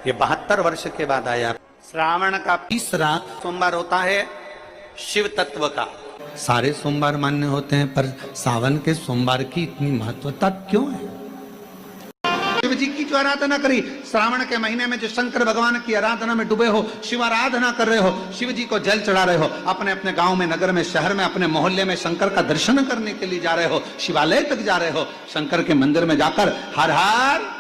ये 72 वर्ष के बाद आया। श्रावण का तीसरा सोमवार होता है शिव तत्व का। सारे सोमवार मान्य होते हैं, पर सावन के सोमवार की इतनी महत्वता क्यों है? शिव जी की जो आराधना करी, श्रावण के महीने में जो शंकर भगवान की आराधना में डूबे हो, शिव आराधना कर रहे हो, शिव जी को जल चढ़ा रहे हो, अपने अपने गांव में, नगर में, शहर में, अपने मोहल्ले में शंकर का दर्शन करने के लिए जा रहे हो, शिवालय तक जा रहे हो, शंकर के मंदिर में जाकर हर हर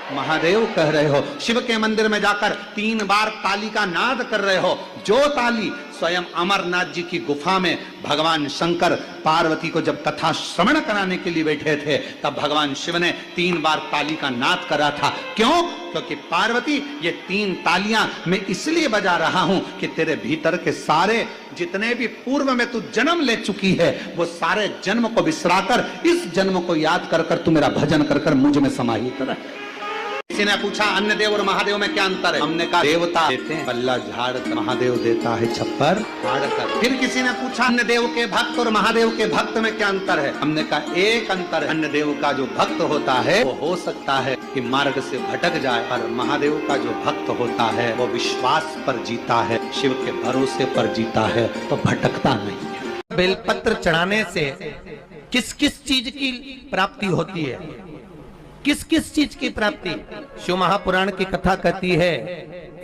महादेव कह रहे हो, शिव के मंदिर में जाकर 3 बार ताली का नाद कर रहे हो। जो ताली स्वयं अमरनाथ जी की गुफा में भगवान शंकर पार्वती को जब कथा श्रवण कराने के लिए बैठे थे, तब भगवान शिव ने 3 बार ताली का नाद करा था। क्यों? क्योंकि पार्वती, ये 3 तालियां मैं इसलिए बजा रहा हूं कि तेरे भीतर के सारे जितने भी पूर्व में तू जन्म ले चुकी है, वो सारे जन्म को बिसराकर इस जन्म को याद कर कर तू मेरा भजन कर कर मुझ में समाहित रहे। किसी ने पूछा अन्य देव और महादेव में क्या अंतर है? हमने कहा देवता देते हैं पल्ला झाड़ कर, महादेव देता है छप्पर फाड़ कर। फिर किसी ने पूछा अन्य देव के भक्त और महादेव के भक्त में क्या अंतर है? हमने कहा एक अंतर है, अन्य देव का जो भक्त होता है वो हो सकता है कि मार्ग से भटक जाए, और महादेव का जो भक्त होता है वो विश्वास पर जीता है, शिव के भरोसे पर जीता है, तो भटकता नहीं है। बेलपत्र चढ़ाने से किस किस चीज की प्राप्ति होती है? किस किस चीज की प्राप्ति? शिव महापुराण की कथा कहती है,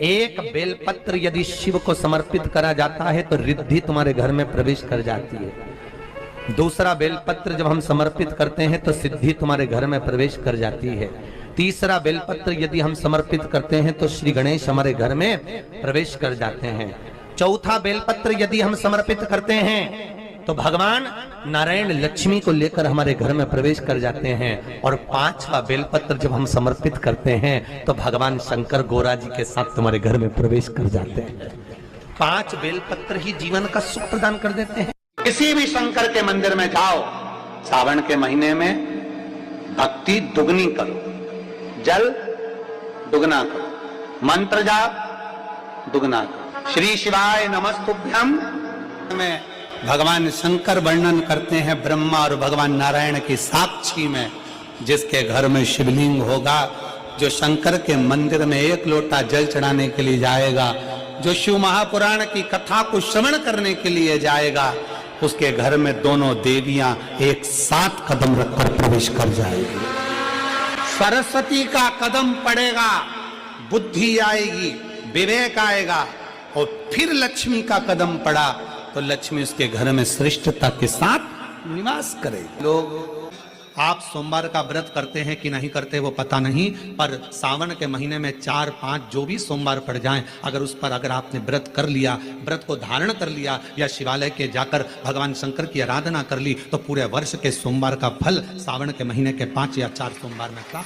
एक बेलपत्र यदि शिव को समर्पित करा जाता है तो रिद्धि तुम्हारे घर में प्रवेश कर जाती है। दूसरा बेलपत्र जब हम समर्पित करते हैं तो सिद्धि तुम्हारे घर में प्रवेश कर जाती है। तीसरा बेलपत्र यदि हम समर्पित करते हैं तो श्री गणेश हमारे घर में प्रवेश कर जाते हैं। चौथा बेलपत्र यदि हम समर्पित करते हैं तो भगवान नारायण लक्ष्मी को लेकर हमारे घर में प्रवेश कर जाते हैं। और 5वां बेलपत्र जब हम समर्पित करते हैं तो भगवान शंकर गोरा जी के साथ तुम्हारे घर में प्रवेश कर जाते हैं। 5 बेलपत्र ही जीवन का सुख प्रदान कर देते हैं। किसी भी शंकर के मंदिर में जाओ, सावन के महीने में भक्ति दुगनी करो, जल दुगना करो, मंत्र जाप दुगना करो। श्री शिवाय नमस्तुभ्यम में भगवान शंकर वर्णन करते हैं ब्रह्मा और भगवान नारायण की साक्षी में, जिसके घर में शिवलिंग होगा, जो शंकर के मंदिर में 1 लोटा जल चढ़ाने के लिए जाएगा, जो शिव महापुराण की कथा को श्रवण करने के लिए जाएगा, उसके घर में दोनों देवियां एक साथ कदम रखकर प्रवेश कर जाएगी। सरस्वती का कदम पड़ेगा, बुद्धि आएगी, विवेक आएगा, और फिर लक्ष्मी का कदम पड़ा तो लक्ष्मी उसके घर में श्रेष्ठता के साथ निवास करे। लोग आप सोमवार का व्रत करते हैं कि नहीं करते वो पता नहीं, पर सावन के महीने में 4-5 जो भी सोमवार पड़ जाएं, अगर उस पर अगर आपने व्रत कर लिया, व्रत को धारण कर लिया, या शिवालय के जाकर भगवान शंकर की आराधना कर ली, तो पूरे वर्ष के सोमवार का फल सावन के महीने के 5 या 4 सोमवार में प्राप्त